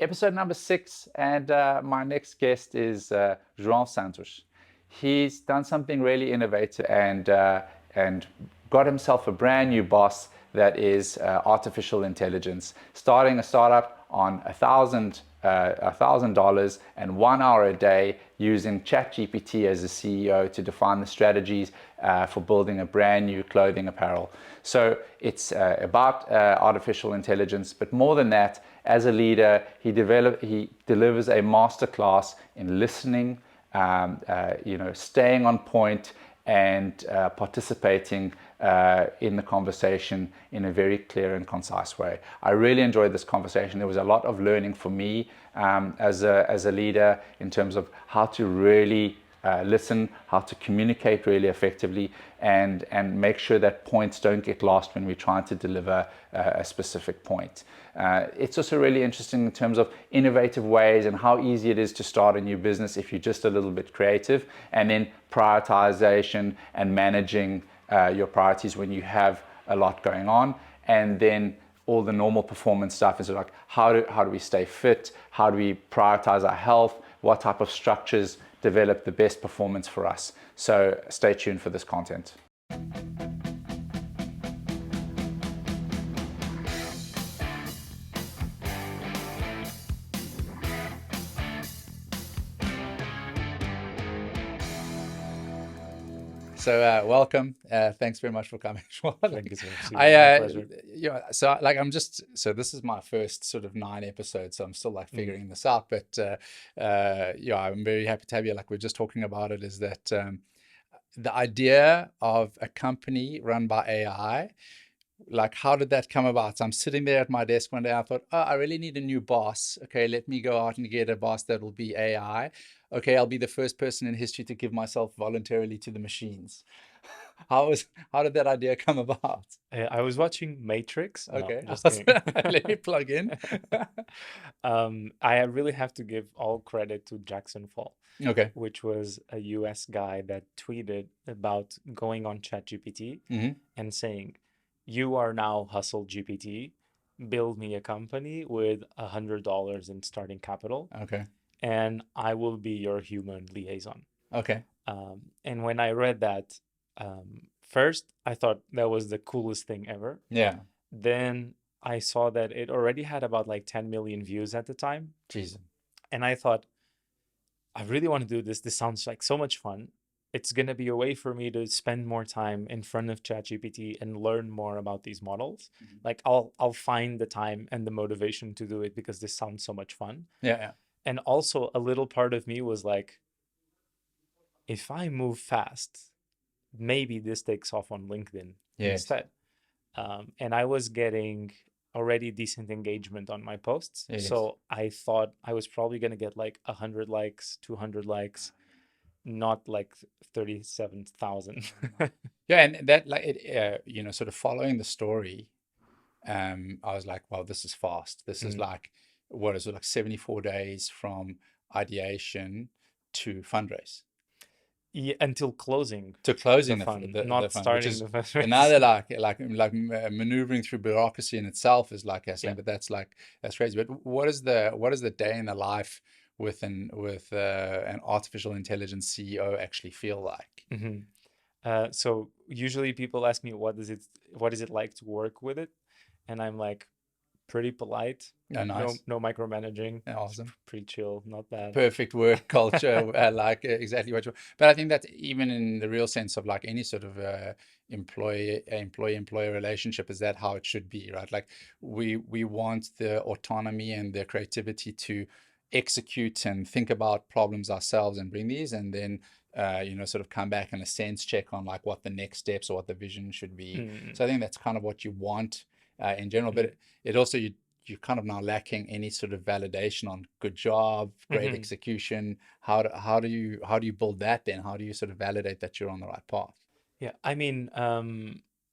Episode number 6, and my next guest is João Santos. He's done something really innovative and got himself a brand new boss that is artificial intelligence, starting a startup on $1,000 and 1 hour a day using ChatGPT as a CEO to define the strategies for building a brand new clothing apparel. So it's about artificial intelligence, but more than that, as a leader, he delivers a masterclass in listening, staying on point, and participating in the conversation in a very clear and concise way. I really enjoyed this conversation. There was a lot of learning for me as a leader in terms of how to really listen, how to communicate really effectively, and make sure that points don't get lost when we're trying to deliver a specific point. It's also really interesting in terms of innovative ways and how easy it is to start a new business if you're just a little bit creative, and then prioritization and managing your priorities when you have a lot going on, and then all the normal performance stuff is like how do we stay fit, how do we prioritize our health, what type of structures develop the best performance for us. So stay tuned for this content. So welcome. Thanks very much for coming. Thank you so much. My pleasure. This is my first sort of 9 episodes, so I'm still like figuring this out. But I'm very happy to have you. Like we're just talking about it, is that the idea of a company run by AI. Like, how did that come about? So I'm sitting there at my desk one day. I thought, I really need a new boss. Okay, let me go out and get a boss that will be AI. Okay, I'll be the first person in history to give myself voluntarily to the machines. How did that idea come about? I was watching Matrix. Okay, no, just kidding. let me plug in. I really have to give all credit to Jackson Fall, Okay. which was a US guy that tweeted about going on ChatGPT and saying, "You are now Hustle GPT. Build me a company with $100 in starting capital, Okay. and I will be your human liaison." Okay. And when I read that, first I thought that was the coolest thing ever. Yeah. Then I saw that it already had about like 10 million views at the time. Jesus. And I thought, I really want to do this. This sounds like so much fun. It's going to be a way for me to spend more time in front of ChatGPT and learn more about these models. Like I'll find the time and the motivation to do it because this sounds so much fun. Yeah. And also a little part of me was like, if I move fast, maybe this takes off on LinkedIn instead. And I was getting already decent engagement on my posts. Yes. So I thought I was probably going to get like 100 likes, 200 likes, not like 37,000. Yeah, and that like it, sort of following the story, I was like, wow, this is fast. This is like, what is it, like 74 days from ideation to fundraise? Yeah, until closing. To closing the fund, the not fund, starting which is the fundraise. another like maneuvering through bureaucracy in itself is like but that's crazy. But what is the day in the life with an artificial intelligence CEO actually feel like? So usually people ask me, what is it like to work with it? And I'm like, pretty polite. Oh, nice. No micromanaging. Awesome. Pretty chill, not bad. Perfect work culture, like exactly what you. But I think that even in the real sense of like any sort of employee-employer relationship, is that how it should be, right? Like we want the autonomy and the creativity to execute and think about problems ourselves and bring these, and then sort of come back and a sense check on like what the next steps or what the vision should be. So I think that's kind of what you want in general, but it also you're kind of now lacking any sort of validation on good job, great execution. How do you build that then? How do you sort of validate that you're on the right path? Yeah, I mean,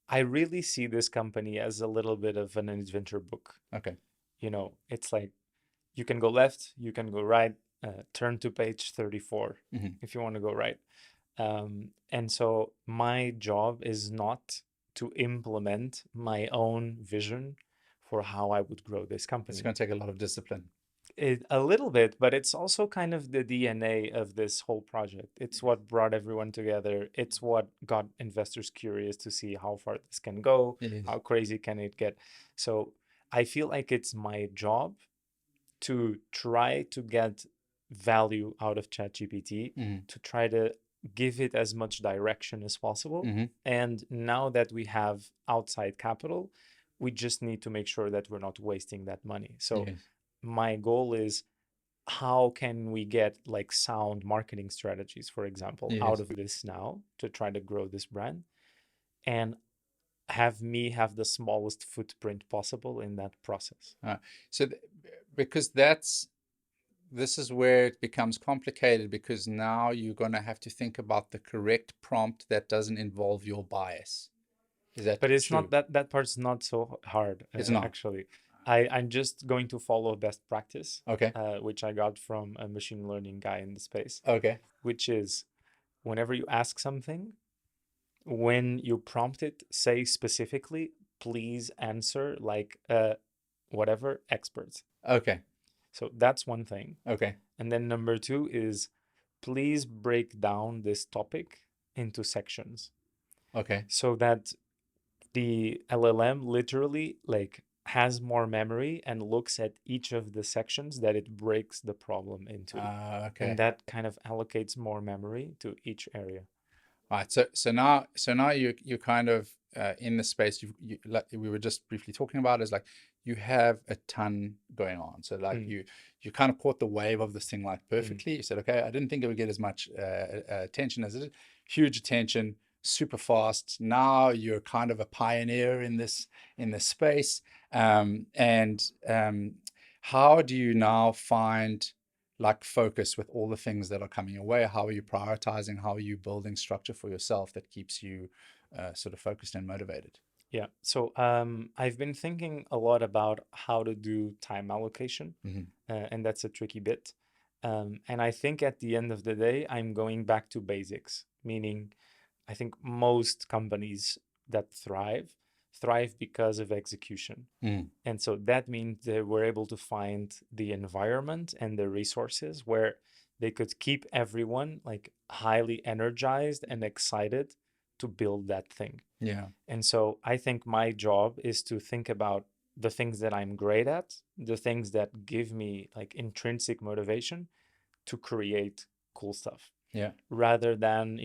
I really see this company as a little bit of an adventure book. Okay. It's like you can go left, you can go right, turn to page 34 if you want to go right. And so my job is not to implement my own vision for how I would grow this company. It's going to take a lot of discipline. A little bit, but it's also kind of the DNA of this whole project. It's what brought everyone together. It's what got investors curious to see how far this can go, Yes. how crazy can it get. So I feel like it's my job to try to get value out of ChatGPT, to try to give it as much direction as possible. And now that we have outside capital, we just need to make sure that we're not wasting that money. So Yes. my goal is, how can we get like sound marketing strategies, for example, Yes. out of this now to try to grow this brand and have me have the smallest footprint possible in that process. So because this is where it becomes complicated, because now you're going to have to think about the correct prompt that doesn't involve your bias. Is that But it's true? not that part's not so hard. It's not. Actually. I'm just going to follow best practice, Okay. which I got from a machine learning guy in the space, Okay. which is whenever you ask something, when you prompt it, say specifically, please answer like whatever experts. Okay. So that's one thing. Okay. And then number two is, please break down this topic into sections Okay. so that the LLM literally like has more memory and looks at each of the sections that it breaks the problem into. Okay. And that kind of allocates more memory to each area. Right. So now you're kind of in the space like we were just briefly talking about, is like you have a ton going on. So like you kind of caught the wave of this thing like perfectly. You said, okay, I didn't think it would get as much attention as it did. Huge attention, super fast. Now you're kind of a pioneer in this space. How do you now find like focus with all the things that are coming your way? How are you prioritizing? How are you building structure for yourself that keeps you sort of focused and motivated? Yeah. So I've been thinking a lot about how to do time allocation, and that's a tricky bit. And I think at the end of the day, I'm going back to basics, meaning I think most companies that thrive because of execution. And so that means they were able to find the environment and the resources where they could keep everyone like highly energized and excited to build that thing. Yeah. And so I think my job is to think about the things that I'm great at, the things that give me like intrinsic motivation to create cool stuff. Yeah. Rather than,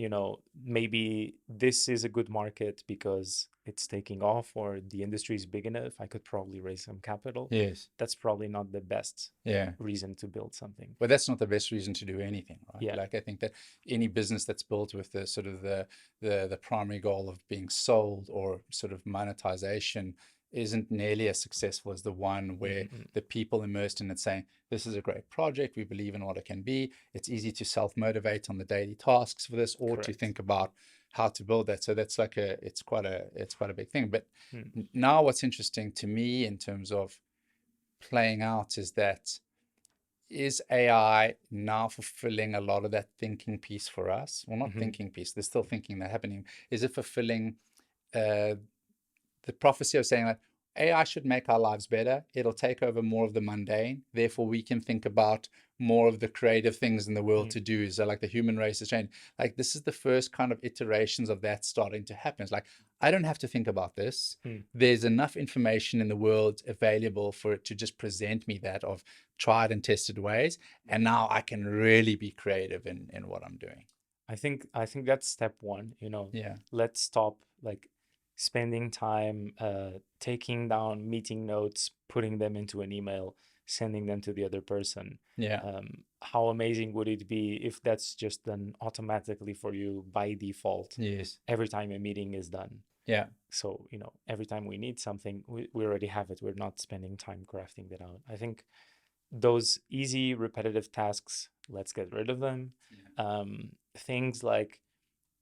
maybe this is a good market because it's taking off or the industry is big enough, I could probably raise some capital. Yes. That's probably not the best reason to build something. But that's not the best reason to do anything, right? Yeah. Like I think that any business that's built with the sort of the primary goal of being sold or sort of monetization isn't nearly as successful as the one where the people immersed in it saying, this is a great project, we believe in what it can be. It's easy to self-motivate on the daily tasks for this, or to think about how to build that. So that's like it's quite a big thing. But now what's interesting to me in terms of playing out is that, is AI now fulfilling a lot of that thinking piece for us? Well, not thinking piece, there's still thinking that happening. Is it fulfilling the prophecy of saying that AI should make our lives better? It'll take over more of the mundane. Therefore, we can think about more of the creative things in the world to do. So like the human race has changed. Like this is the first kind of iterations of that starting to happen. It's like, I don't have to think about this. There's enough information in the world available for it to just present me that of tried and tested ways. And now I can really be creative in what I'm doing. I think that's step one, let's stop like spending time taking down meeting notes, putting them into an email, sending them to the other person. How amazing would it be if that's just done automatically for you by default? Yes. Every time a meeting is done. Yeah. So, every time we need something, we already have it. We're not spending time crafting that out. I think those easy, repetitive tasks, let's get rid of them. Things like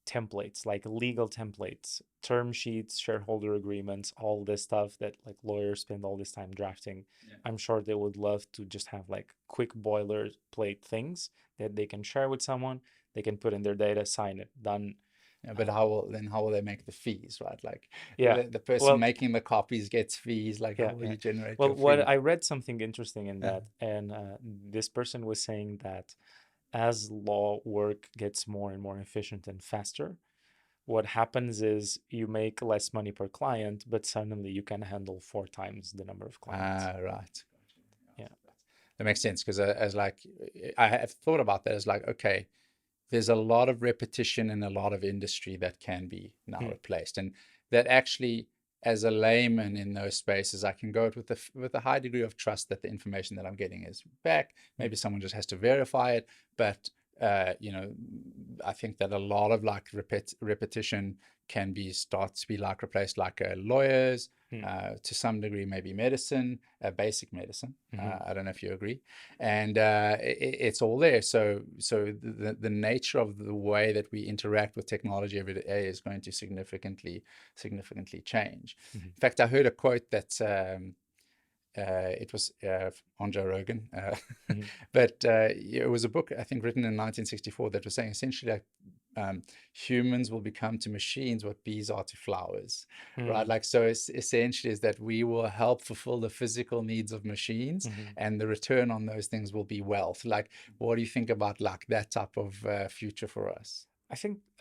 templates, like legal templates, term sheets, shareholder agreements, all this stuff that like lawyers spend all this time drafting. I'm sure they would love to just have like quick boilerplate things that they can share with someone, they can put in their data, sign it, done. Yeah, but how will they make the fees, right? Like Yeah. the person Well, making the copies gets fees. Like how yeah, will yeah. you generate Well, your what fee? I read something interesting in Uh, that, and this person was saying that as law work gets more and more efficient and faster, what happens is you make less money per client, but suddenly you can handle 4 times the number of clients. right. Yeah. That makes sense because as like I have thought about that as like, okay, there's a lot of repetition in a lot of industry that can be now Hmm. replaced, and that actually, as a layman in those spaces, I can go with a high degree of trust that the information that I'm getting is back. Hmm. Maybe someone just has to verify it, but I think that a lot of like repetition can be start to be like replaced, like lawyers, Hmm. to some degree, maybe medicine, basic medicine. Hmm. I don't know if you agree, and it's all there. So the nature of the way that we interact with technology every day is going to significantly change. Hmm. In fact, I heard a quote that it was on Joe Rogan, Hmm. but it was a book I think written in 1964 that was saying essentially like humans will become to machines what bees are to flowers, right? Hmm. Like so, it's essentially is that we will help fulfill the physical needs of machines, Hmm. and the return on those things will be wealth. Like, what do you think about like that type of future for us? I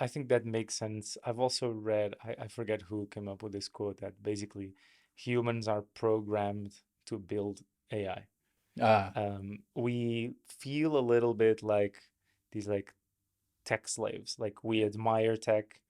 think that makes sense. I've also read, I forget who came up with this quote that basically humans are programmed to build AI. Ah, We feel a little bit like these like tech slaves. Like we admire tech,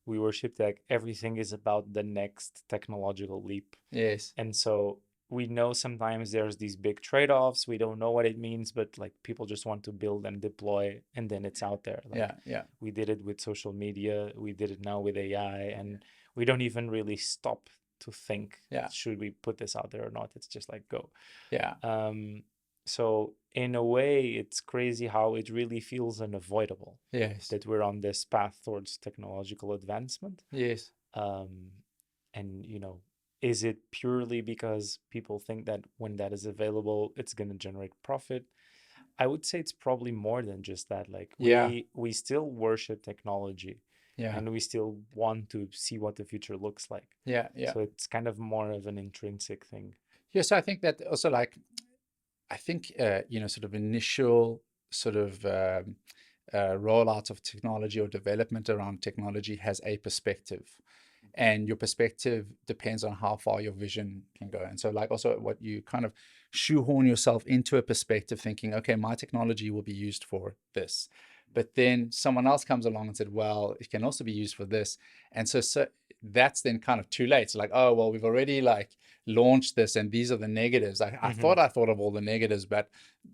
we worship tech. Everything is about the next technological leap. yes, And so we know sometimes there's these big trade-offs. We don't know what it means, but like people just want to build and deploy and then it's out there. yeah, Like yeah, we did it with social media, we did it now with AI, and we don't even really stop to think, yeah, should we put this out there or not? It's just like go. yeah, Um, so in a way, it's crazy how it really feels unavoidable yes, that we're on this path towards technological advancement. yes, Um, and is it purely because people think that when that is available, it's going to generate profit? I would say it's probably more than just that. Like yeah, we still worship technology yeah, and we still want to see what the future looks like. yeah, yeah. So it's kind of more of an intrinsic thing. Yes, I think that also like I think sort of initial sort of rollout of technology or development around technology has a perspective, and your perspective depends on how far your vision can go. And so like also what you kind of shoehorn yourself into a perspective thinking, okay, my technology will be used for this, but then someone else comes along and said, well, it can also be used for this. And so that's then kind of too late. It's like, oh well, we've already like launched this and these are the negatives. I Hmm. thought I thought of all the negatives, but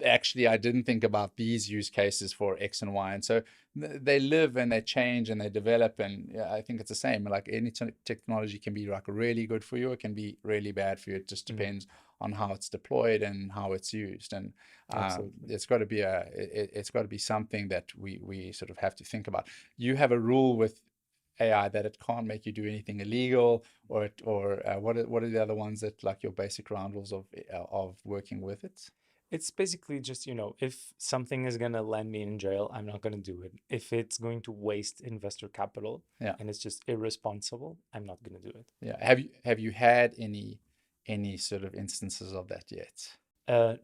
actually I didn't think about these use cases for X and Y. And so they live and they change and they develop. And yeah, I think it's the same. Like any technology can be like really good for you, it can be really bad for you. It just Hmm. depends on how it's deployed and how it's used. And Absolutely. it's got to be it's got to be something that we sort of have to think about. You have a rule with AI that it can't make you do anything illegal, or what are the other ones that like your basic ground rules of working with it? It's basically just, if something is going to land me in jail, I'm not going to do it. If it's going to waste investor capital Yeah, and it's just irresponsible, I'm not going to do it. yeah. Have you had any sort of instances of that yet?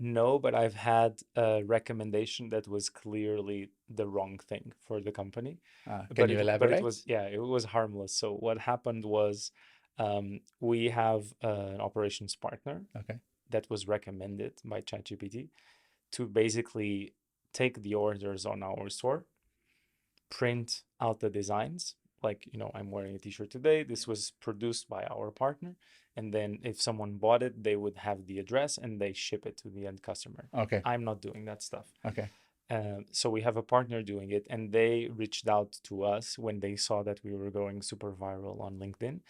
No, but I've had a recommendation that was clearly the wrong thing for the company. Can But you it was, elaborate? yeah, it was harmless. So what happened was, we have an operations partner Okay. that was recommended by ChatGPT to basically take the orders on our store, print out the designs. Like, I'm wearing a t-shirt today. This was produced by our partner. And then if someone bought it, they would have the address and they ship it to the end customer. Okay. I'm not doing that stuff. Okay. So we have a partner doing it, and they reached out to us when they saw that we were going super viral on LinkedIn.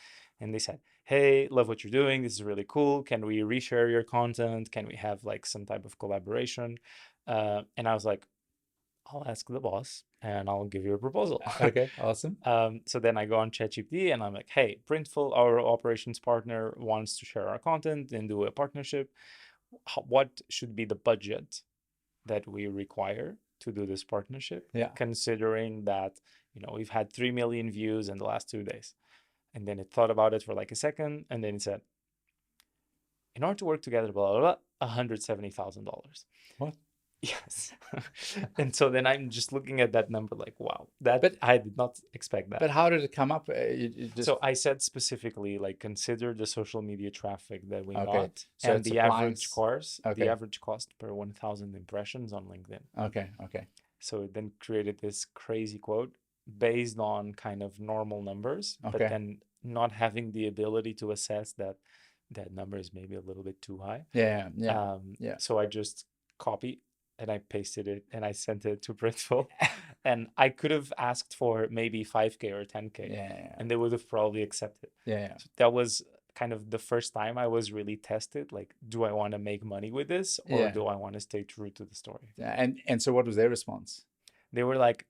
And they said, hey, love what you're doing. This is really cool. Can we reshare your content? Can we have like some type of collaboration? And I was like, I'll ask the boss and I'll give you a proposal. Okay. Awesome. So then I go on ChatGPT and I'm like, hey, Printful, our operations partner, wants to share our content and do a partnership. What should be the budget that we require to do this partnership, Yeah. considering that we've had 3 million views in the last 2 days. And then it thought about it for like a second, and then it said, in order to work together, blah, blah, blah, $170,000. What? Yes. And so then I'm just looking at that number like, wow, But I did not expect that. but how did it come up? So I said specifically, like, consider the social media traffic that we Okay. got So and it's the applying average course, the Okay. average cost per 1,000 impressions on LinkedIn. Okay. So it then created this crazy quote based on kind of normal numbers, but Okay. then not having the ability to assess that that number is maybe a little bit too high. Yeah. So I just copy and I pasted it and I sent it to Printful. And I could have asked for maybe 5K or 10K, Yeah. and they would have probably accepted. Yeah. So that was kind of the first time I was really tested. Like, do I want to make money with this, or Yeah. do I want to stay true to the story? Yeah. And so what was their response? They were like,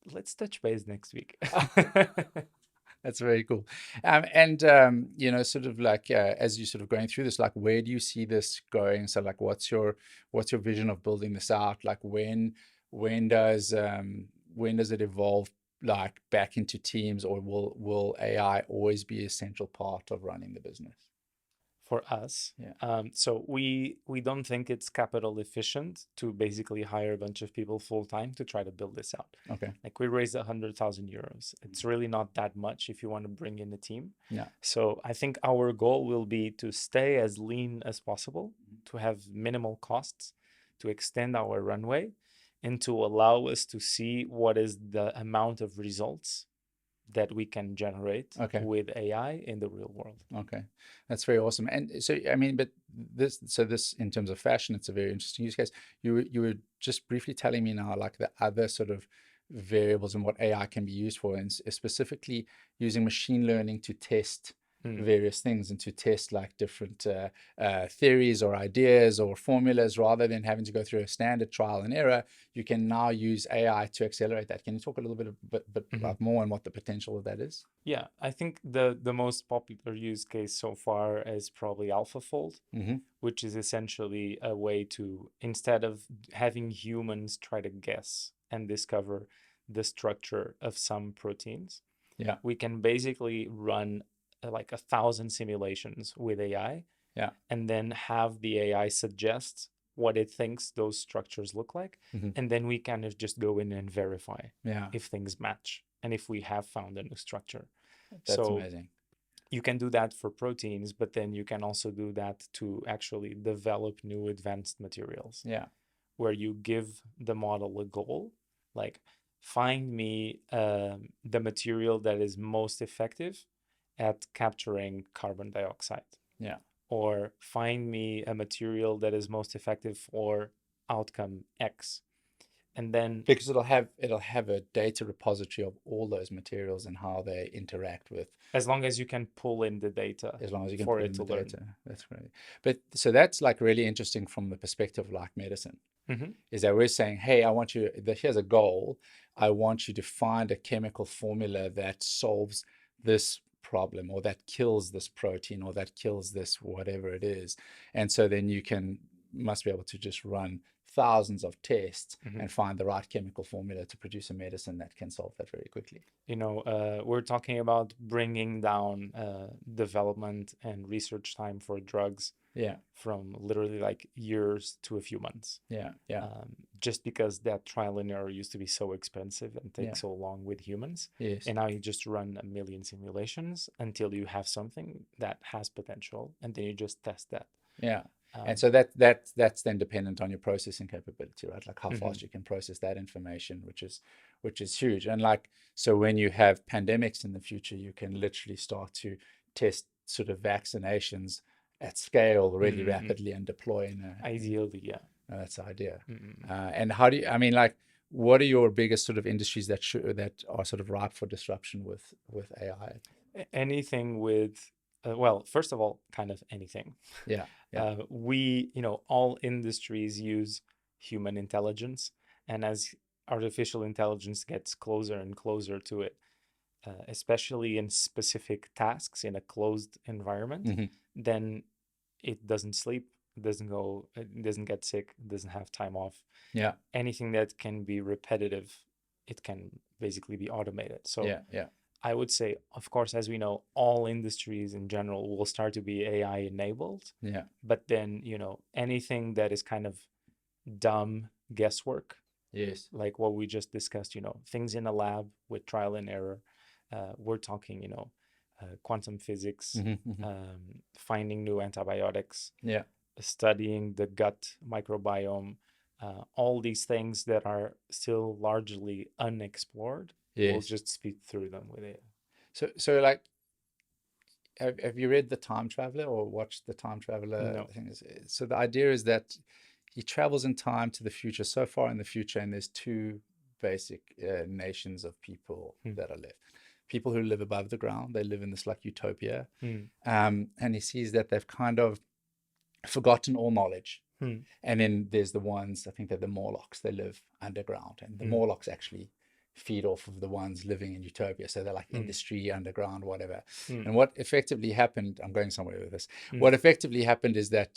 let's touch base next week. That's very cool. Sort of like as you sort of going through this, like where do you see this going? So like, what's your vision of building this out? Like when does it evolve like back into teams, or will AI always be a central part of running the business? For us, Yeah. So we don't think it's capital efficient to basically hire a bunch of people full time to try to build this out. Okay. Like, we raised 100,000 euros. It's really not that much if you want to bring in a team. Yeah. So I think our goal will be to stay as lean as possible, to have minimal costs, to extend our runway, and to allow us to see what is the amount of results that we can generate Okay. with AI in the real world. Okay, that's very awesome. And so, I mean, but this in terms of fashion, it's a very interesting use case. You were just briefly telling me now, like the other sort of variables and what AI can be used for, and specifically using machine learning to test various things and to test like different theories or ideas or formulas, rather than having to go through a standard trial and error. You can now use AI to accelerate that. Can you talk a little bit about more on what the potential of that is? Yeah, I think the most popular use case so far is probably AlphaFold, which is essentially a way to, instead of having humans try to guess and discover the structure of some proteins, we can basically run like 1,000 simulations with AI, and then have the AI suggest what it thinks those structures look like, and then we kind of just go in and verify if things match and if we have found a new structure. That's amazing. You can do that for proteins, but then you can also do that to actually develop new advanced materials. Where you give the model a goal, like, find me the material that is most effective at capturing carbon dioxide. Or find me a material that is most effective for outcome X. And then, because it'll have a data repository of all those materials and how they interact with, as long as you can pull in the data, as long as you can for pull it in to the learn. data. That's great. But so that's like really interesting from the perspective of like medicine. Is that we're saying, hey, here's a goal. I want you to find a chemical formula that solves this problem, or that kills this protein, or that kills this whatever it is. And so then you must be able to just run thousands of tests and find the right chemical formula to produce a medicine that can solve that very quickly. We're talking about bringing down development and research time for drugs from literally like years to a few months. Just because that trial and error used to be so expensive and take so long with humans. And now you just run 1 million simulations until you have something that has potential, and then you just test that. And so that's then dependent on your processing capability, right? Like how fast you can process that information, which is huge. And like, so when you have pandemics in the future, you can literally start to test sort of vaccinations at scale really rapidly and deploy ideally. That's the idea. And how do you, I mean, like, what are your biggest sort of industries that are sort of ripe for disruption with AI? Anything with well, first of all, kind of anything. We, all industries use human intelligence, and as artificial intelligence gets closer and closer to it, especially in specific tasks in a closed environment, then it doesn't sleep, it doesn't get sick, it doesn't have time off. Anything that can be repetitive it can basically be automated. So Yeah. I would say, of course, as we know, all industries in general will start to be AI enabled. Yeah. But then, anything that is kind of dumb guesswork, Yes. like what we just discussed, things in a lab with trial and error. We're talking, quantum physics, finding new antibiotics, Yeah. studying the gut microbiome, all these things that are still largely unexplored. We'll Yes. just speed through them with it. So like, have you read The Time Traveler or watched The Time Traveler No. things? So the idea is that he travels in time to the future, so far in the future, and there's two basic nations of people that are left. People who live above the ground, they live in this like utopia. And he sees that they've kind of forgotten all knowledge. And then there's the ones, I think they're the morlocks, they live underground. And the morlocks actually feed off of the ones living in utopia. So they're like industry, underground, whatever. And what effectively happened, I'm going somewhere with this. What effectively happened is that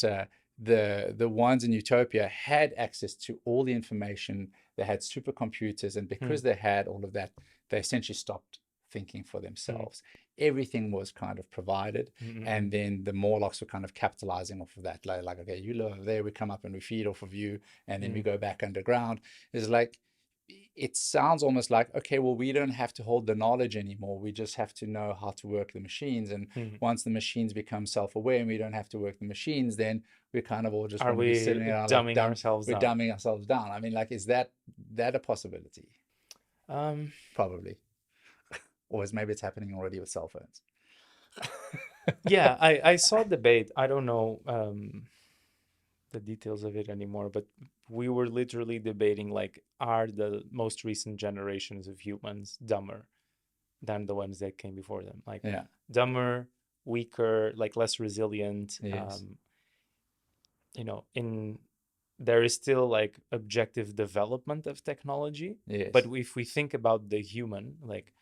the ones in utopia had access to all the information. They had supercomputers. And because they had all of that, they essentially stopped thinking for themselves. Everything was kind of provided. And then the Morlocks were kind of capitalizing off of that. Like, okay, you live over there, we come up and we feed off of you. And then we go back underground. It's like, it sounds almost like, okay, well, we don't have to hold the knowledge anymore. We just have to know how to work the machines. And once the machines become self-aware and we don't have to work the machines, then we kind of all just want to be sitting around dumbing like ourselves we're down? dumbing ourselves down. I mean, like, is that a possibility? Probably. Or maybe it's happening already with cell phones. Yeah, I saw debate. I don't know the details of it anymore, but we were literally debating, like, are the most recent generations of humans dumber than the ones that came before them? Like, dumber, weaker, like less resilient. Yes. There is still like objective development of technology. Yes. But if we think about the human, like,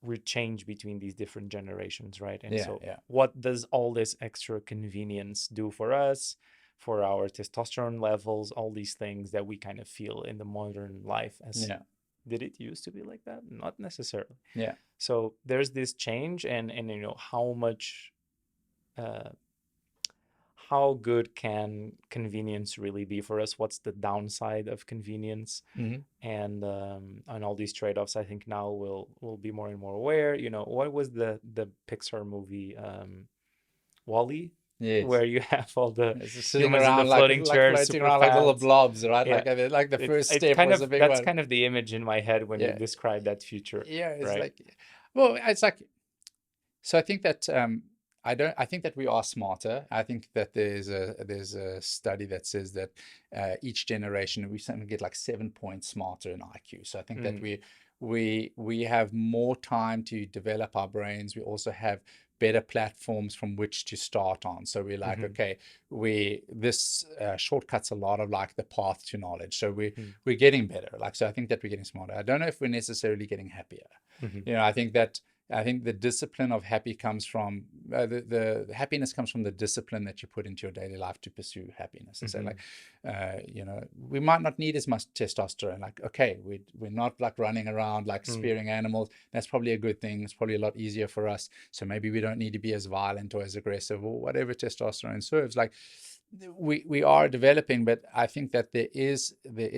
we change between these different generations, right? And so what does all this extra convenience do for us, for our testosterone levels, all these things that we kind of feel in the modern life? Did it used to be like that? Not necessarily. So there's this change, and how much how good can convenience really be for us? What's the downside of convenience? And all these trade-offs, I think now we'll be more and more aware. What was the Pixar movie, Wall-E? Yes. Where you have all the sitting humans around in the floating chairs, floating around like little blobs, right? Like the first step was a big one. That's kind of the image in my head when you describe that future. It's right? like, well, it's like, so I think that I think that we are smarter. I think that there's a study that says that each generation we suddenly get like 7 points smarter in IQ. So I think that we have more time to develop our brains. We also have better platforms from which to start on. So we're like, okay, this shortcuts a lot of like the path to knowledge. So we're getting better. Like, so I think that we're getting smarter. I don't know if we're necessarily getting happier. I think the discipline of happy comes from the happiness comes from the discipline that you put into your daily life to pursue happiness. And so like, we might not need as much testosterone. Like, okay, we're not like running around like spearing animals. That's probably a good thing. It's probably a lot easier for us. So maybe we don't need to be as violent or as aggressive or whatever testosterone serves. Like, we are developing, but I think that there is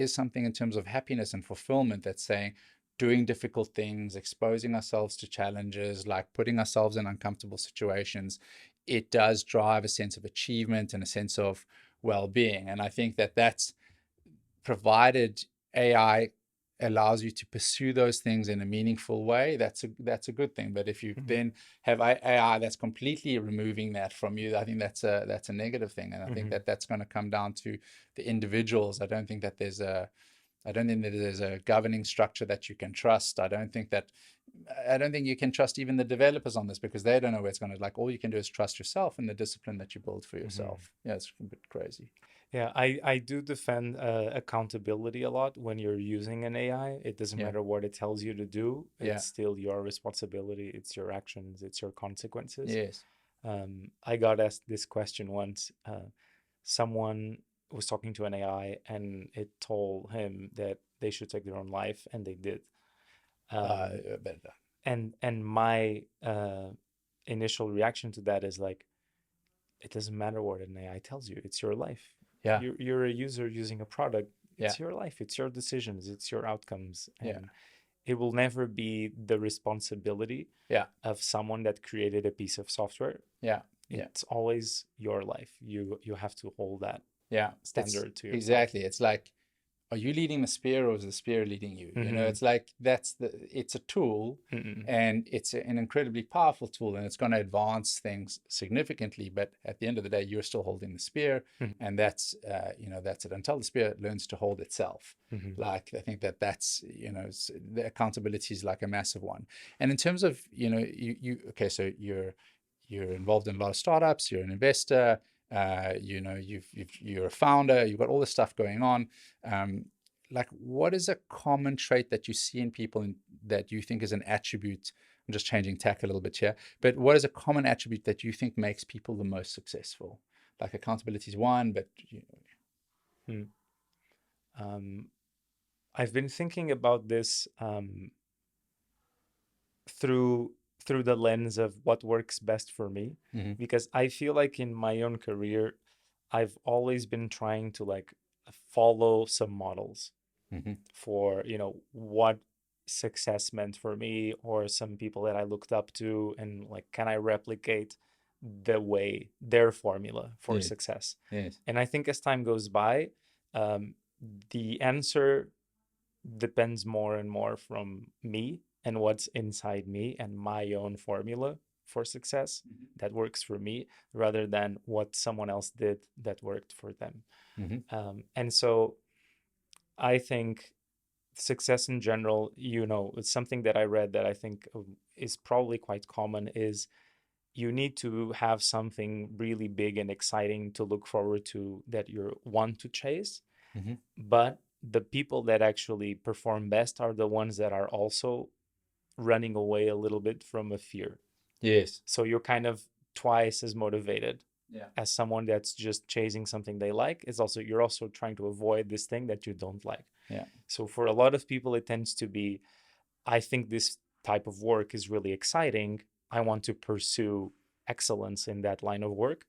something in terms of happiness and fulfillment that's saying, doing difficult things, exposing ourselves to challenges, like putting ourselves in uncomfortable situations, it does drive a sense of achievement and a sense of well-being. And I think that that's provided AI allows you to pursue those things in a meaningful way, that's a good thing. But if you then have AI that's completely removing that from you, I think that's a negative thing. And I think that that's going to come down to the individuals. I don't think that there's a governing structure that you can trust. I don't think you can trust even the developers on this, because they don't know where it's going to, like, all you can do is trust yourself and the discipline that you build for yourself. Yeah, it's a bit crazy. Yeah, I do defend accountability a lot when you're using an AI. It doesn't matter what it tells you to do. It's still your responsibility. It's your actions. It's your consequences. Yes. I got asked this question once. Someone was talking to an AI and it told him that they should take their own life, and they did. Better. And my initial reaction to that is like, it doesn't matter what an AI tells you. It's your life. Yeah. You're a user using a product. Yeah. It's your life. It's your decisions. It's your outcomes. Yeah. And it will never be the responsibility Yeah. of someone that created a piece of software. Yeah. Yeah. It's always your life. You have to hold that Yeah. standard to yourself. Exactly. It's like, are you leading the spear or is the spear leading you? You know, it's like it's a tool and it's an incredibly powerful tool and it's going to advance things significantly. But at the end of the day, you're still holding the spear, and that's that's it. Until the spear learns to hold itself. Like I think that's the accountability is like a massive one. And in terms of okay, so you're involved in a lot of startups. You're an investor. You're a founder, you've got all this stuff going on. Like, what is a common trait that you see in people that you think is an attribute? I'm just changing tack a little bit here, but what is a common attribute that you think makes people the most successful? Like accountability is one, but I've been thinking about this through the lens of what works best for me, because I feel like in my own career, I've always been trying to like follow some models for what success meant for me, or some people that I looked up to, and like, can I replicate their formula for success? Yes. And I think as time goes by, the answer depends more and more from me and what's inside me and my own formula for success that works for me, rather than what someone else did that worked for them. And so I think success in general, it's something that I read that I think is probably quite common, is you need to have something really big and exciting to look forward to, that you want to chase. But the people that actually perform best are the ones that are also running away a little bit from a fear. Yes. So you're kind of twice as motivated as someone that's just chasing something they like. You're also trying to avoid this thing that you don't like. Yeah. So for a lot of people, it tends to be, I think this type of work is really exciting. I want to pursue excellence in that line of work.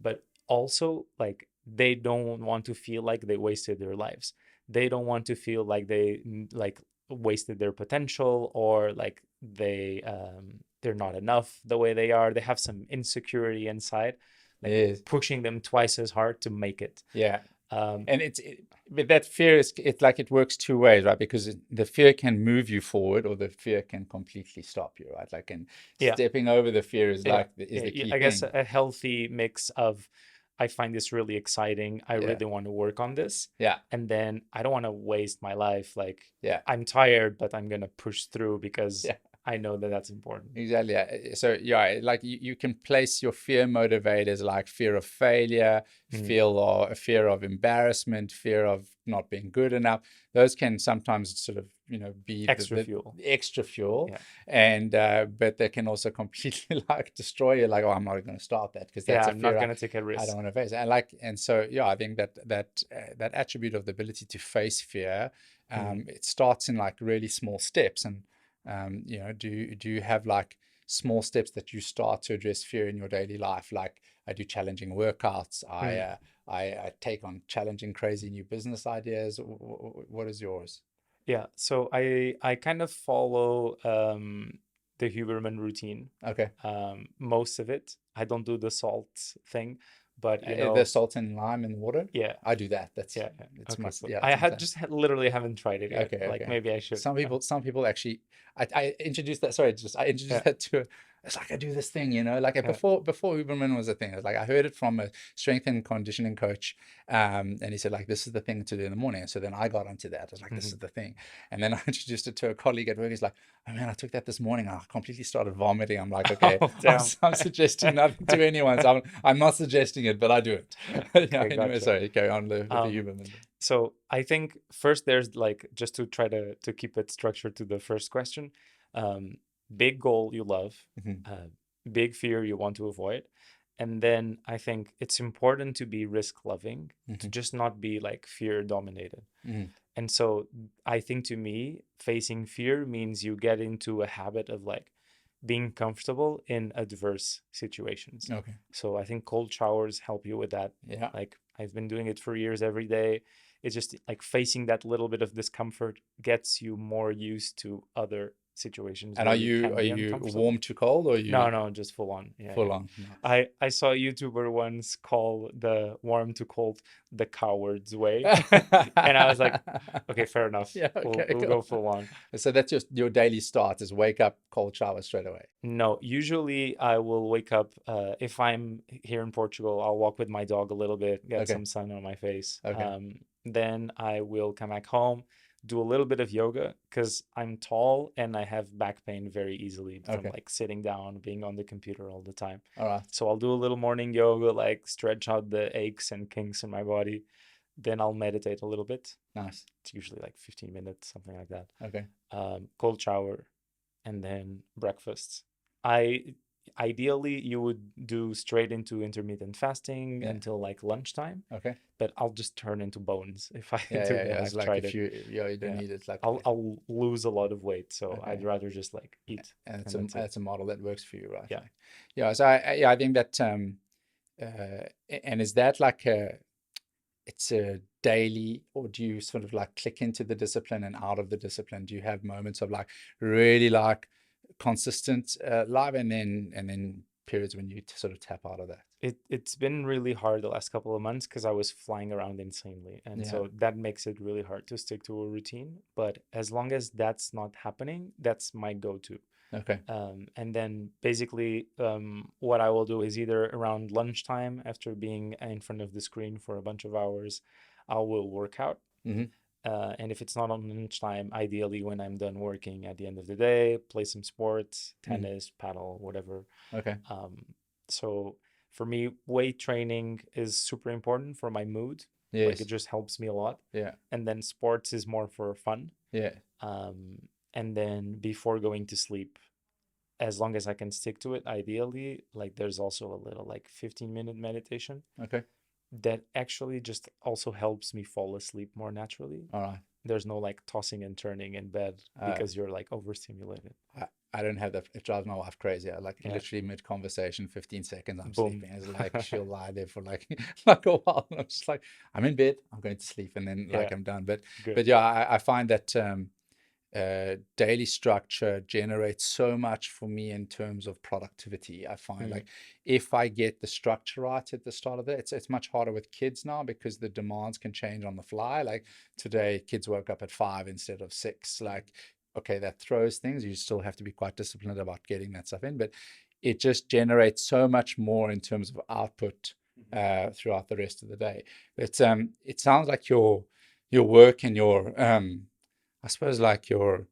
But also, like, they don't want to feel like they wasted their lives. They don't want to feel like they wasted their potential, or like they're not enough the way they are. They have some insecurity inside, like pushing them twice as hard to make it. Yeah. And but that fear it's like it works two ways, right? Because the fear can move you forward, or the fear can completely stop you, right? Like, and stepping over the fear is the key thing. I guess a healthy mix of, I find this really exciting, I really want to work on this. And then I don't want to waste my life. Like, I'm tired, but I'm going to push through because I know that that's important. Exactly. So like you can place your fear motivators like fear of failure, fear of embarrassment, fear of not being good enough. Those can sometimes sort of be extra fuel. And but they can also completely like destroy you. Like, oh, I'm not going to start that because that's a fear. I'm not going to take a risk. I don't want to face it. And so I think that attribute of the ability to face fear, it starts in like really small steps. And do you have like small steps that you start to address fear in your daily life? Like, I do challenging workouts. I take on challenging, crazy new business ideas. What is yours? Yeah, so I kind of follow the Huberman routine. Okay. Most of it. I don't do the salt thing, but I know the salt and lime in water. Yeah, I do that. That's it's okay. I literally haven't tried it yet. Okay. Like, maybe I should. Some people actually. I introduced that. Sorry, I introduced that to. It's like I do this thing, like before Huberman was a thing. It's like I heard it from a strength and conditioning coach, and he said like, this is the thing to do in the morning. So then I got onto that. I was like, this is the thing, and then I introduced it to a colleague at work. He's like, oh man, I took that this morning. I completely started vomiting. I'm like, okay, I'm suggesting nothing to anyone. So I'm not suggesting it, but I do it. Okay, anyway, sorry, carry on with the Huberman. So I think first there's like, just to try to keep it structured to the first question, big goal you love, big fear you want to avoid, And then I think it's important to be risk loving, to Mhm. just not be like fear dominated. Mhm. And so I think to me, facing fear means you get into a habit of like being comfortable in adverse situations. Okay. So I think cold showers help you with that. Yeah. Like I've been doing it for years every day. It's just like facing that little bit of discomfort gets you more used to other situations And where are you you can are be you uncomfortable. warm to cold, or are No, you no, just full on. Yeah, full yeah. on? Nice. I saw a YouTuber once call the warm to cold the coward's way. And I was like, okay, fair enough. Yeah. Okay. We'll Cool. go full on. So that's just your daily start: is wake up, cold shower straight away. No, usually I will wake up. If I'm here in Portugal, I'll walk with my dog a little bit, get Okay. some sun on my face. Okay. Then I will come back home, do a little bit of yoga because I'm tall and I have back pain very easily from Okay. like sitting down, being on the computer all the time. All right. So I'll do a little morning yoga, like stretch out the aches and kinks in my body. Then I'll meditate a little bit. Nice. It's usually like 15 minutes, something like that. Okay. Cold shower, and then breakfast. I ideally you would do straight into intermittent fasting Yeah. until like lunchtime, Okay. but I'll just turn into bones if I Yeah. do Yeah. that. Yeah. It's I've like tried if it. you don't Yeah. need it. Like I'll lose a lot of weight, so I'd okay. rather just like eat And it's and that's it. that's a model that works for you, right? Yeah. Like, yeah. So I think that and is that like it's a daily, or do you sort of like click into the discipline and out of the discipline? Do you have moments of like really like consistent live, and then periods when you sort of tap out of that? It's been really hard the last couple of months because I was flying around insanely, and Yeah. so that makes it really hard to stick to a routine. But as long as that's not happening, that's my go-to. Okay. And then basically, what I will do is either around lunchtime, after being in front of the screen for a bunch of hours, I will work out. Hmm. And if it's not on lunchtime, ideally when I'm done working at the end of the day, play some sports, Mm. tennis, paddle, whatever. Okay. So for me, weight training is super important for my mood. Like it Yes. just helps me a lot. Yeah. And then sports is more for fun. Yeah. And then before going to sleep, as long as I can stick to it, ideally, like there's also a little like 15-minute meditation Okay. that actually just also helps me fall asleep more naturally. All right. There's no like tossing and turning in bed because you're like overstimulated. I don't have that. It drives my wife crazy. I like Yeah. literally mid conversation, 15 seconds, I'm Boom. sleeping. It's like she'll lie there for like like a while. And I'm just like, I'm in bed, I'm going to sleep, and then like Yeah. I'm done. But Good. yeah, I find that daily structure generates so much for me in terms of productivity. I find like if I get the structure right at the start of it, it's much harder with kids now because the demands can change on the fly. Like today, kids woke up at 5 instead of 6. Like, okay, that throws things. You still have to be quite disciplined about getting that stuff in, but it just generates so much more in terms of output throughout the rest of the day. But it sounds like your work and your I suppose like your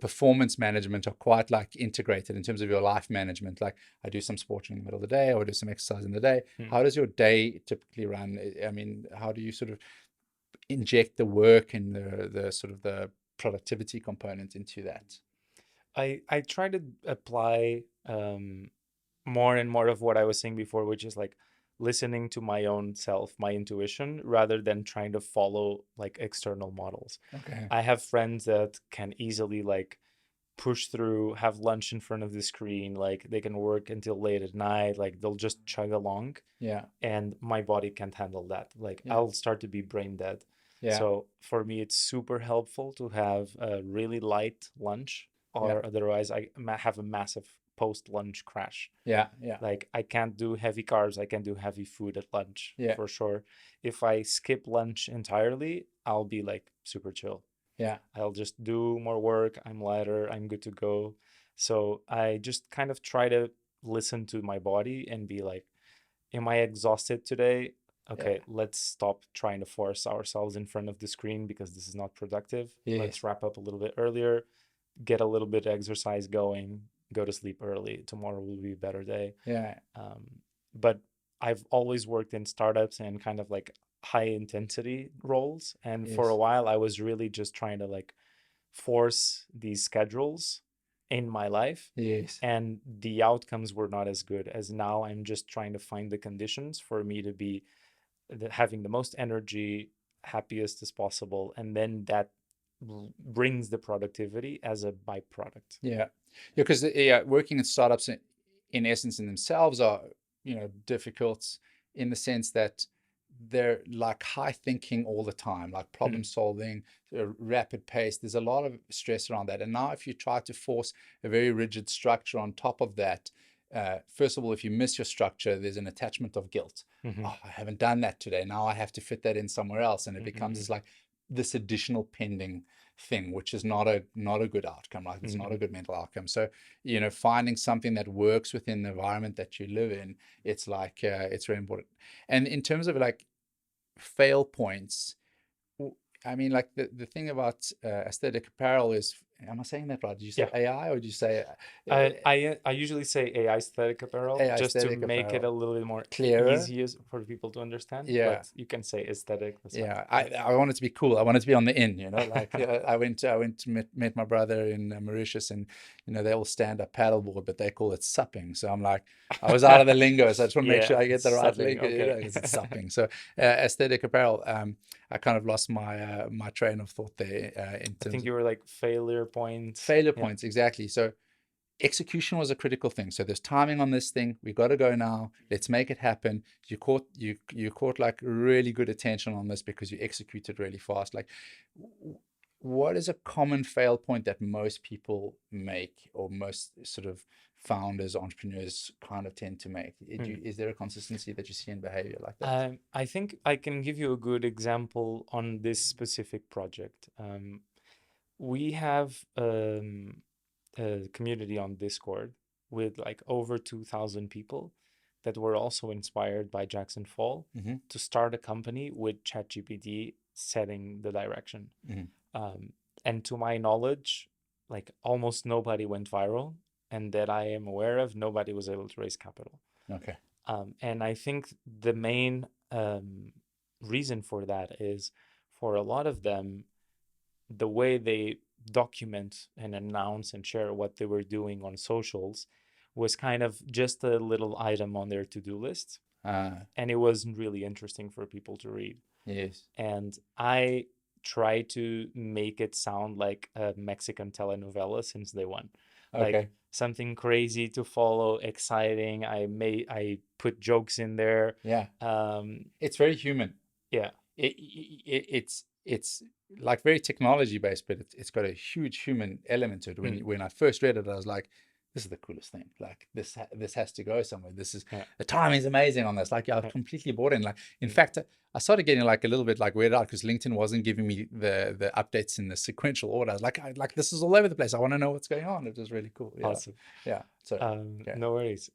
performance management are quite like integrated in terms of your life management. Like I do some sport in the middle of the day, or I do some exercise in the day. How does your day typically run? I mean, how do you sort of inject the work and the sort of the productivity component into that? I try to apply more and more of what I was saying before, which is like listening to my own self, my intuition, rather than trying to follow like external models. Okay. I have friends that can easily like push through, have lunch in front of the screen, like they can work until late at night, like they'll just chug along, Yeah. and my body can't handle that. Like Yeah. I'll start to be brain dead. Yeah. So for me, it's super helpful to have a really light lunch, or Yeah. otherwise I have a massive post-lunch crash. Yeah. Yeah. Like I can't do heavy carbs, I can do heavy food at lunch Yeah. for sure. If I skip lunch entirely, I'll be like super chill. Yeah. I'll just do more work, I'm lighter, I'm good to go. So I just kind of try to listen to my body and be like, am I exhausted today? Okay, Yeah. let's stop trying to force ourselves in front of the screen because this is not productive. Yes. Let's wrap up a little bit earlier, get a little bit of exercise going, go to sleep early. Tomorrow will be a better day. Yeah. But I've always worked in startups and kind of like high intensity roles. And for a Yes. while, I was really just trying to like force these schedules in my life, Yes. and the outcomes were not as good as now. I'm just trying to find the conditions for me to be having the most energy, happiest as possible, and then that brings the productivity as a byproduct. Yeah, because working in startups in essence in themselves are difficult in the sense that they're like high thinking all the time, like problem solving, rapid pace. There's a lot of stress around that. And now if you try to force a very rigid structure on top of that, first of all, if you miss your structure, there's an attachment of guilt. Oh, I haven't done that today. Now I have to fit that in somewhere else. And it becomes this additional pending thing, which is not a good outcome, right? It's not a good mental outcome. So finding something that works within the environment that you live in, it's like it's very important. And in terms of like fail points, I mean, like the thing about aesthetic apparel is, am I saying that right? Did you say AI or did you say I usually say AI aesthetic apparel, AI just to aesthetic make it apparel? a little bit more Clearer? easier for people to understand. Yeah. But you can say aesthetic. That's fine. Yeah, I want it to be cool. I want it to be on the in, like I went to met my brother in Mauritius, and they all stand up paddleboard, but they call it supping. So I'm like, I was out of the lingo, so I just want to make sure I get the right supping, lingo, okay. because it's supping. So aesthetic apparel, I kind of lost my my train of thought there in terms I think of you were like failure points. failure points, exactly. So execution was a critical thing. So there's timing on this thing. We got to go now. Let's make it happen. You caught like really good attention on this because you executed really fast. Like, what is a common fail point that most people make, or most sort of founders, entrepreneurs kind of tend to make? Is there a consistency that you see in behavior like that? I think I can give you a good example on this specific project. We have a community on Discord with like over 2,000 people that were also inspired by Jackson Fall to start a company with ChatGPT setting the direction. And to my knowledge, like almost nobody went viral, and that I am aware of, nobody was able to raise capital. Okay. And I think the main reason for that is, for a lot of them, the way they document and announce and share what they were doing on socials was kind of just a little item on their to-do list. And it wasn't really interesting for people to read. Yes. And I try to make it sound like a Mexican telenovela since day one. Okay. Like something crazy to follow, exciting. I put jokes in there. Yeah. It's very human. Yeah. It's like very technology based, but it's got a huge human element to it. When I first read it, I was like, this is the coolest thing. Like this has to go somewhere. This is the timing is amazing on this. Like I completely bought in. Like in fact, I started getting like a little bit like weirded out because LinkedIn wasn't giving me the updates in the sequential order. I was like this is all over the place. I want to know what's going on. It was really cool. Yeah. Awesome. Yeah. So no worries.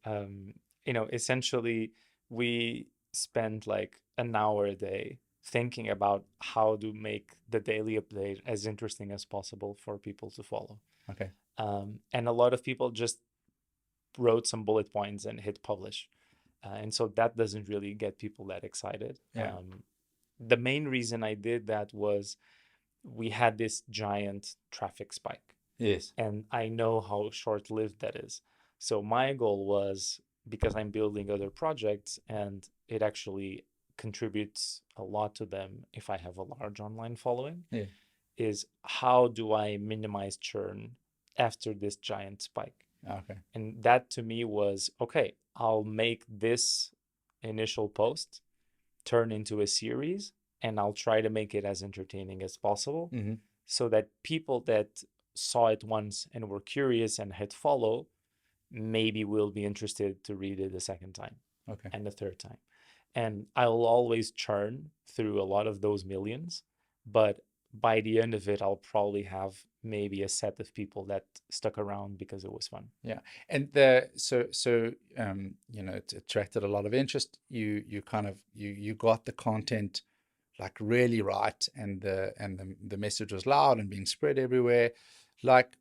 Essentially we spend like an hour a day thinking about how to make the daily update as interesting as possible for people to follow. Okay. And a lot of people just wrote some bullet points and hit publish. And so that doesn't really get people that excited. Yeah. The main reason I did that was we had this giant traffic spike. Yes. And I know how short-lived that is. So my goal was, because I'm building other projects and it actually contributes a lot to them if I have a large online following, is how do I minimize churn after this giant spike? Okay. And that to me was, okay, I'll make this initial post turn into a series, and I'll try to make it as entertaining as possible, so that people that saw it once and were curious and hit follow maybe will be interested to read it a second time, and a third time. And I'll always churn through a lot of those millions, but by the end of it, I'll probably have maybe a set of people that stuck around because it was fun. Yeah. And so it attracted a lot of interest. You got the content like really right, and the message was loud and being spread everywhere. Like,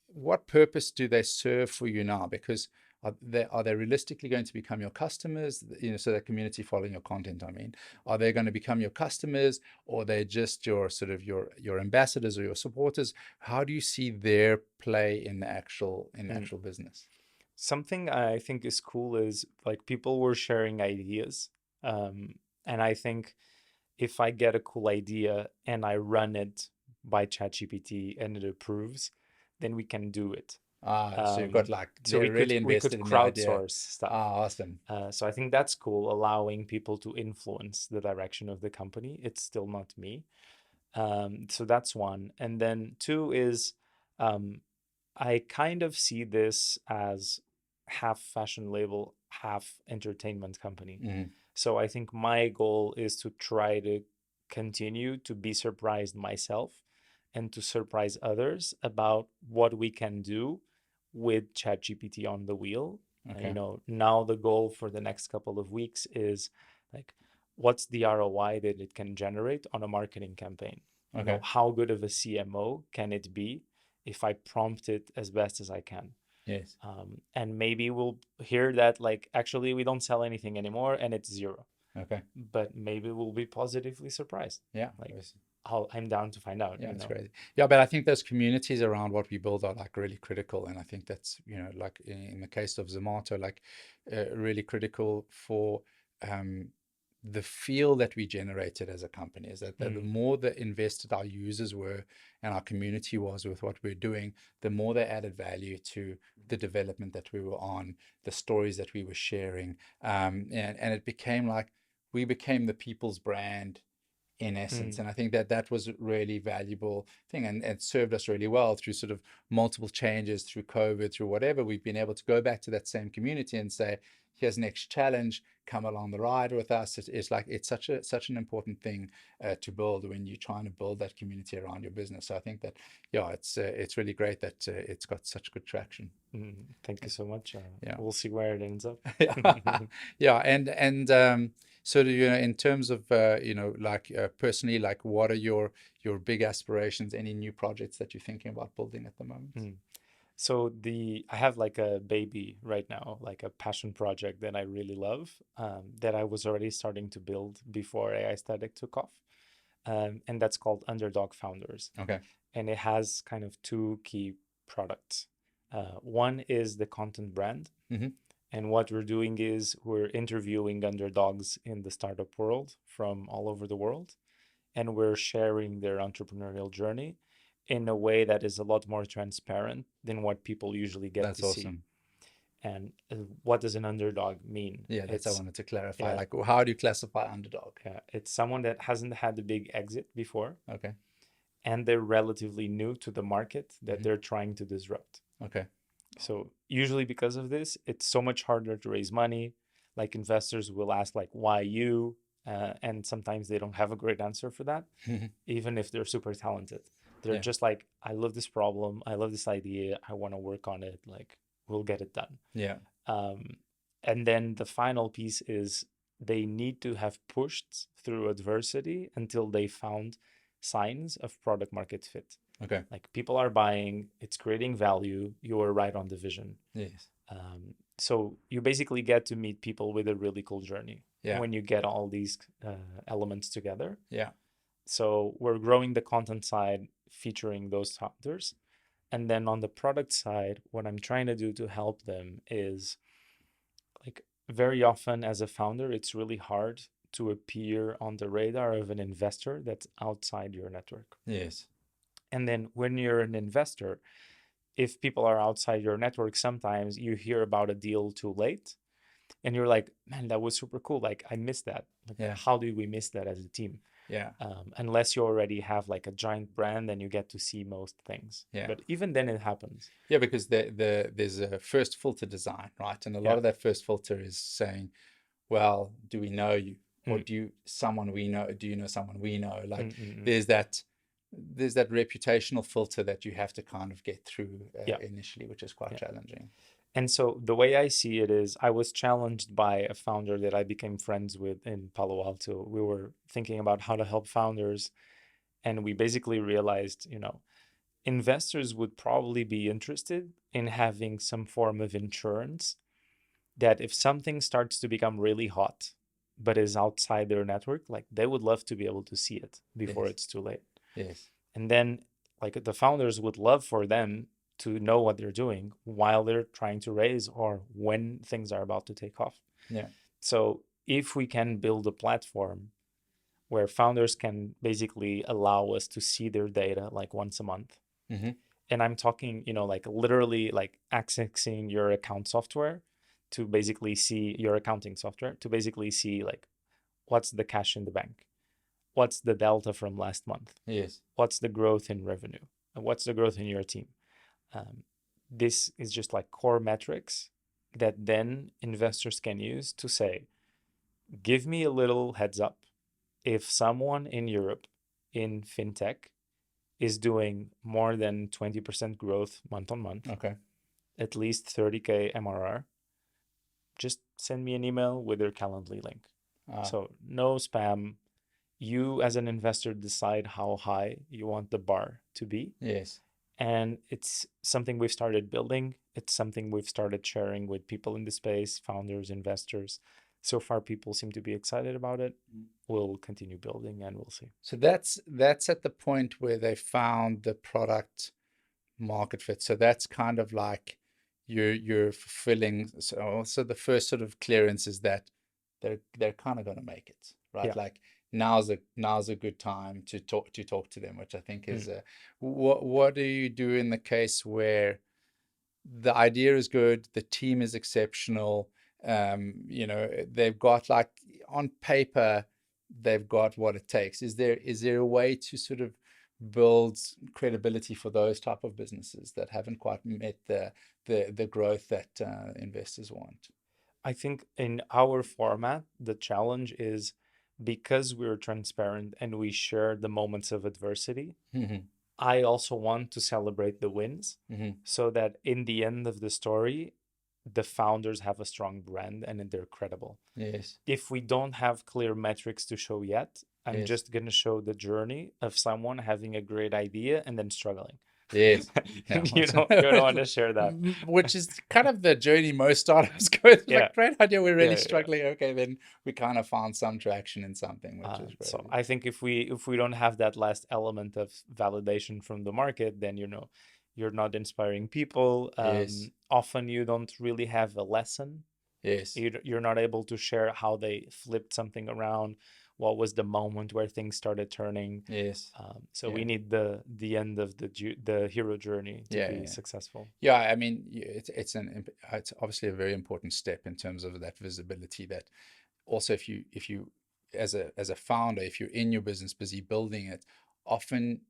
what purpose do they serve for you now? Because are they realistically going to become your customers? So that community following your content, I mean, are they going to become your customers, or they're just your sort of your ambassadors or your supporters? How do you see their play in the actual business? Something I think is cool is like people were sharing ideas. And I think if I get a cool idea and I run it by ChatGPT and it approves, then we can do it. So you've got like, So they're really we could invested in the idea. crowdsource stuff. Awesome. So I think that's cool, allowing people to influence the direction of the company. It's still not me. So that's one. And then two is I kind of see this as half fashion label, half entertainment company. So I think my goal is to try to continue to be surprised myself and to surprise others about what we can do with ChatGPT on the wheel. Okay. Now the goal for the next couple of weeks is like, what's the ROI that it can generate on a marketing campaign? Okay. How good of a CMO can it be if I prompt it as best as I can? Yes. And maybe we'll hear that like, actually, we don't sell anything anymore and it's zero. Okay. But maybe we'll be positively surprised. Yeah. Like, I'm down to find out. Yeah, that's great. Yeah, but I think those communities around what we build are like really critical, and I think that's like in the case of Zomato, like really critical for the feel that we generated as a company. Is that the more that invested our users were and our community was with what we're doing, the more they added value to the development that we were on, the stories that we were sharing, and it became like we became the people's brand in essence. And I think that was a really valuable thing, and it served us really well through sort of multiple changes, through COVID, through whatever. We've been able to go back to that same community and say, here's next challenge, come along the ride with us. It's like it's such an important thing to build when you're trying to build that community around your business. So I think that it's really great that it's got such good traction. Thank you so much. Yeah, we'll see where it ends up. Yeah, and so in terms of like personally, like what are your big aspirations? Any new projects that you're thinking about building at the moment? So I have like a baby right now, like a passion project that I really love, that I was already starting to build before AI Static took off. And that's called Underdog Founders. Okay. And it has kind of two key products. One is the content brand. And what we're doing is we're interviewing underdogs in the startup world from all over the world. And we're sharing their entrepreneurial journey in a way that is a lot more transparent than what people usually get to see. That's awesome. And what does an underdog mean? Yeah, that's what I wanted to clarify. Like, how do you classify underdog? It's someone that hasn't had a big exit before. Okay. And they're relatively new to the market that they're trying to disrupt. Okay. So usually because of this, it's so much harder to raise money. Like investors will ask like, why you? And sometimes they don't have a great answer for that, even if they're super talented. They're just like, I love this problem. I love this idea. I want to work on it. Like, we'll get it done. Yeah. And then the final piece is they need to have pushed through adversity until they found signs of product market fit. Okay. Like people are buying, it's creating value. You are right on the vision. Yes. So you basically get to meet people with a really cool journey when you get all these elements together. Yeah. So we're growing the content side, featuring those founders. And then on the product side, what I'm trying to do to help them is like very often as a founder, it's really hard to appear on the radar of an investor that's outside your network. Yes. And then when you're an investor, if people are outside your network, sometimes you hear about a deal too late and you're like, man, that was super cool. Like I missed that. Like, how did we miss that as a team? Yeah. Unless you already have like a giant brand and you get to see most things. Yeah. But even then it happens. Yeah, because there's a first filter design, right? And a lot of that first filter is saying, well, do we know you? Or do you know someone we know? Like there's that reputational filter that you have to kind of get through initially, which is quite challenging. And so the way I see it is I was challenged by a founder that I became friends with in Palo Alto. We were thinking about how to help founders. And we basically realized, investors would probably be interested in having some form of insurance that if something starts to become really hot, but is outside their network, like they would love to be able to see it before Yes. it's too late. Yes. And then like the founders would love for them to know what they're doing while they're trying to raise or when things are about to take off. Yeah. So if we can build a platform where founders can basically allow us to see their data like once a month. Mm-hmm. And I'm talking, like literally like accessing your account software to basically see your accounting software to basically see like what's the cash in the bank, what's the delta from last month, Yes. what's the growth in revenue, and what's the growth in your team. This is just like core metrics that then investors can use to say, give me a little heads up if someone in Europe in fintech is doing more than 20% growth month on month, Okay. at least 30K MRR, just send me an email with your Calendly link. So no spam. You as an investor decide how high you want the bar to be. Yes. And it's something we've started building. It's something we've started sharing with people in the space, founders, investors. So far, people seem to be excited about it. We'll continue building and we'll see. So that's at the point where they found the product market fit. So that's kind of like you're fulfilling. So the first sort of clearance is that they're kind of going to make it, right? Yeah. Like now's a good time to talk to them, which I think is what do you do in the case where the idea is good, the team is exceptional, they've got like on paper they've got what it takes. Is there a way to sort of build credibility for those type of businesses that haven't quite met the growth that investors want? I think in our format, the challenge is because we're transparent and we share the moments of adversity. Mm-hmm. I also want to celebrate the wins Mm-hmm. so that in the end of the story, the founders have a strong brand and they're credible. Yes. If we don't have clear metrics to show yet, I'm Yes. just going to show the journey of someone having a great idea and then struggling. Yes. Yeah. You don't want to share that. Which is kind of the journey most startups go through. Yeah. Like, great idea, we're really Yeah. struggling. Okay, then we kind of found some traction in something, which is great. So I think if we don't have that last element of validation from the market, then you're not inspiring people. Yes. Often you don't really have a lesson. Yes. You're not able to share how they flipped something around. What was the moment where things started turning? Yes. So we need the end of the hero journey to be successful. Yeah, I mean, it's obviously a very important step in terms of that visibility. That also, if you as a founder, if you're in your business busy building it, often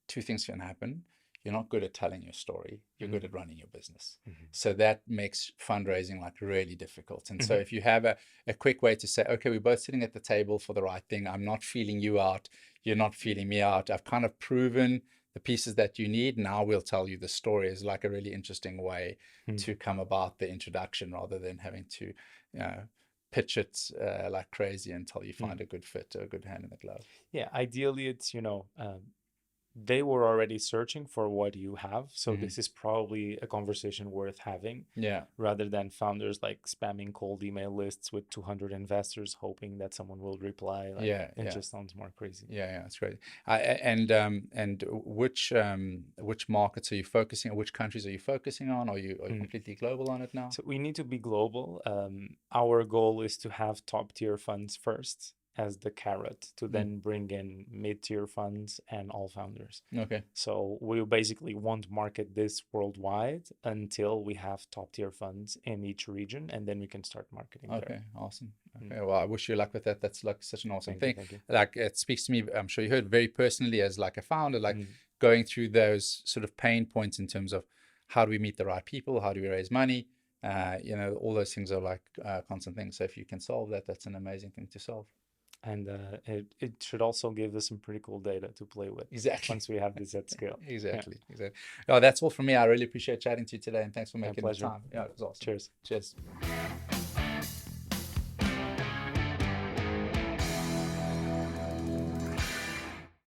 two things can happen. You're not good at telling your story. You're good at running your business. So that makes fundraising like really difficult. And so if you have a quick way to say, okay, we're both sitting at the table for the right thing. I'm not feeling you out. You're not feeling me out. I've kind of proven the pieces that you need. Now we'll tell you the story is like a really interesting way to come about the introduction rather than having to, pitch it like crazy until you find a good fit or a good hand in the glove. Yeah, ideally it's, they were already searching for what you have. So this is probably a conversation worth having. Yeah. Rather than founders like spamming cold email lists with 200 investors hoping that someone will reply. It just sounds more crazy. Yeah, that's great. And which markets are you focusing on? Which countries are you focusing on? Are you completely global on it now? So we need to be global. Our goal is to have top tier funds first as the carrot to then bring in mid-tier funds and all founders. Okay. So we basically won't market this worldwide until we have top-tier funds in each region, and then we can start marketing there. Okay, awesome. Okay, well, I wish you luck with that. That's like such an awesome thing. Thank you. Like it speaks to me, I'm sure you heard very personally as like a founder, like going through those sort of pain points in terms of how do we meet the right people? How do we raise money? All those things are like constant things. So if you can solve that, that's an amazing thing to solve. And it should also give us some pretty cool data to play with. Exactly. Once we have this at scale. Exactly. Oh, that's all from me. I really appreciate chatting to you today, and thanks for making the time. Yeah, it was awesome. Cheers.